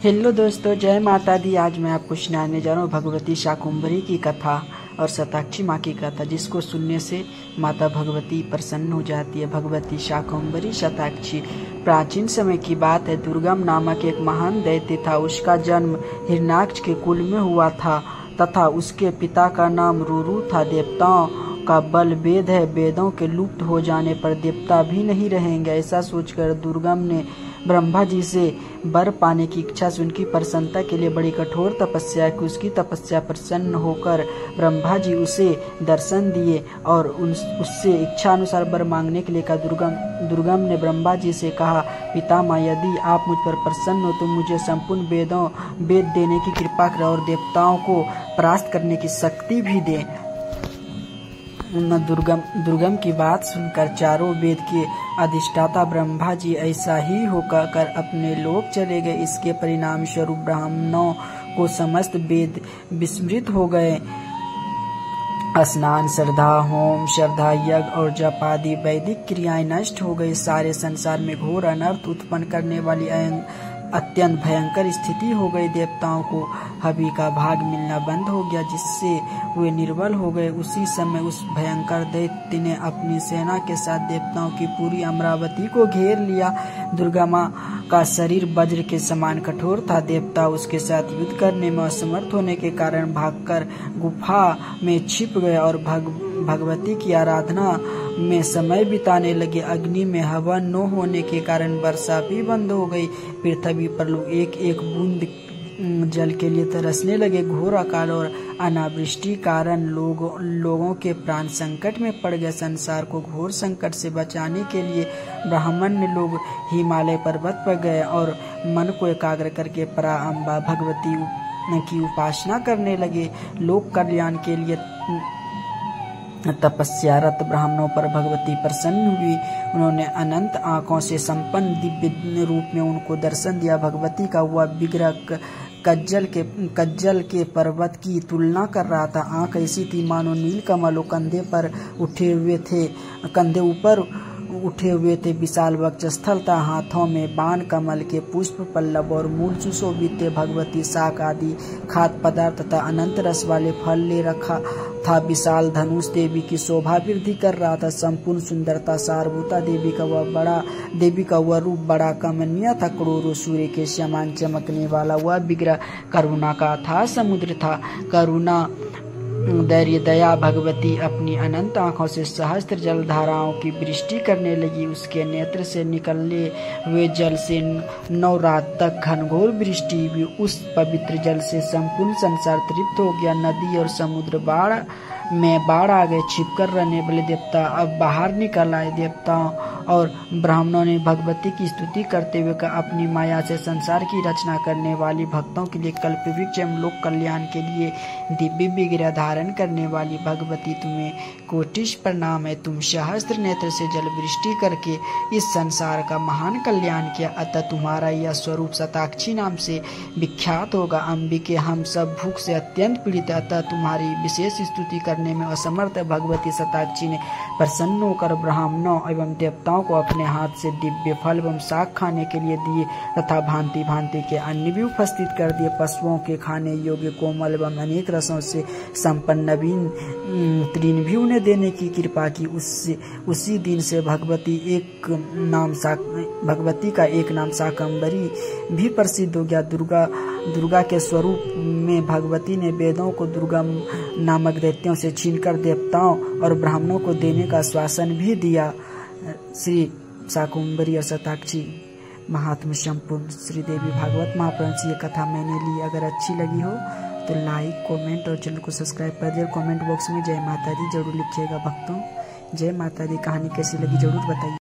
Hello दोस्तों, जय माता दी। आज मैं आपको सुनाने जा रहा हूँ भगवती शाकुंभरी की कथा और शताक्षी माँ की कथा, जिसको सुनने से माता भगवती प्रसन्न हो जाती है। भगवती शाकुंभरी शताक्षी। प्राचीन समय की बात है। दुर्गम नामक एक महान दैत्य था। उसका जन्म हिरण्याक्ष के कुल में हुआ था तथा उसके पिता का नाम रुरु था। देवताओं का बल वेद है, वेदों के लुप्त हो जाने पर देवता भी नहीं रहेंगे। ऐसा सोचकर दुर्गम ने ब्रह्मा जी से वर पाने की इच्छा से उनकी प्रसन्नता के लिए बड़ी कठोर तपस्या की। उसकी तपस्या प्रसन्न होकर ब्रह्मा जी उसे दर्शन दिए और उससे इच्छा अनुसार वर मांगने के लिए कहा। दुर्गम ने ब्रह्मा जी से कहा, पितामह, यदि आप मुझ पर प्रसन्न हो तो मुझे संपूर्ण वेद देने की कृपा करें और देवताओं को परास्त करने की शक्ति भी दें। दुर्गम की बात सुनकर चारों वेद के अधिष्ठाता ब्रह्मा जी ऐसा ही होकर अपने लोक चले गए। इसके परिणाम स्वरूप ब्राह्मणों को समस्त वेद विस्मृत हो गए। स्नान, श्रद्धा, होम, श्रद्धा, यज्ञ और जप आदि वैदिक क्रियाएं नष्ट हो गई। सारे संसार में घोर अनर्थ उत्पन्न करने वाली अत्यंत भयंकर स्थिति हो गई। देवताओं को हवि का भाग मिलना बंद हो गया, जिससे वे निर्बल हो गए। उसी समय उस भयंकर दैत्य ने अपनी सेना के साथ देवताओं की पूरी अमरावती को घेर लिया। दुर्गा माँ का शरीर वज्र के समान कठोर था। देवता उसके साथ युद्ध करने में असमर्थ होने के कारण भागकर गुफा में छिप गए और भगवती की आराधना में समय बिताने लगे। अग्नि में हवा न होने के कारण वर्षा भी बंद हो गई। पृथ्वी पर लोग एक एक बूंद जल के लिए तरसने लगे। घोर अकाल और अनावृष्टि कारण लोगों के प्राण संकट में पड़ गए। संसार को घोर संकट से बचाने के लिए ब्राह्मण लोग हिमालय पर्वत पर गए और मन को एकाग्र करके पराअंबा भगवती की उपासना करने लगे। लोक कल्याण के लिए तपस्यारत ब्राह्मणों पर भगवती प्रसन्न हुई। उन्होंने अनंत आंखों से संपन्न दिव्य रूप में उनको दर्शन दिया। भगवती का वह विग्रह कज्जल के पर्वत की तुलना कर रहा था। आंख ऐसी थी मानो नील कमलों कंधे ऊपर उठे हुए थे। विशाल वक्षस्थल था, हाथों में बाण, कमल के पुष्प, पल्लव और मूल सुशोभित थे। भगवती शाक आदि खाद्य पदार्थ तथा अनंत रस वाले फल ले रखा था। विशाल धनुष देवी की शोभा वृद्धि कर रहा था। संपूर्ण सुंदरता सारभूता देवी का वह रूप बड़ा कमनीय था। करोड़ों सूर्य के समान चमकने वाला वह विग्रह करुणा का अथाह समुद्र था। करुणा, धैर्य, दया। भगवती अपनी अनंत आंखों से सहस्त्र जल धाराओं की वृष्टि करने लगी। उसके नेत्र से निकलने हुए जल से 9 रात तक घनघोर वृष्टि हुई। उस पवित्र जल से संपूर्ण संसार तृप्त हो गया। नदी और समुद्र बाढ़ आ गए। छिपकर रहने वाले देवता अब बाहर निकल आए। देवताओं और ब्राह्मणों ने भगवती की स्तुति करते हुए कहा, अपनी माया से संसार की रचना करने वाली, भक्तों के लिए कल्पवृक्ष एवं लोक कल्याण के लिए दिव्य विग्रह धारण करने वाली भगवती, तुम्हें कोटिश प्रणाम है। तुम सहस्त्र नेत्र से जल वृष्टि करके इस संसार का महान कल्याण किया, अतः तुम्हारा यह स्वरूप शताक्षी नाम से विख्यात होगा। अंबिके, हम सब भूख से अत्यंत पीड़ित है, अतः तुम्हारी विशेष स्तुति करने में असमर्थ है। भगवती शताक्षी ने प्रसन्न होकर ब्राह्मणों एवं देवताओं को अपने हाथ से दिव्य फल एवं शाक खाने के लिए दिए तथा भांति भांति के अन्न भी उपस्थित कर दिए। पशुओं के खाने योग्य कोमल एवं अनेक रसों से संपन्न नवीन तृण भी उन्हें देने की कृपा की। उसी दिन से भगवती का एक नाम शाकंभरी भी प्रसिद्ध हो गया। दुर्गा के स्वरूप में भगवती ने वेदों को दुर्गम नामक दैत्यों से छीनकर देवताओं और ब्राह्मणों को देने का आश्वासन भी दिया। श्री शाकुंभरी और शताक्षी महात्म्य संपूर्ण श्री देवी भागवत महापुराण से ये कथा मैंने ली। अगर अच्छी लगी हो तो लाइक, कमेंट और चैनल को सब्सक्राइब कर दिए। कमेंट बॉक्स में जय माता दी जरूर लिखिएगा। भक्तों, जय माता दी। कहानी कैसी लगी जरूर बताइए।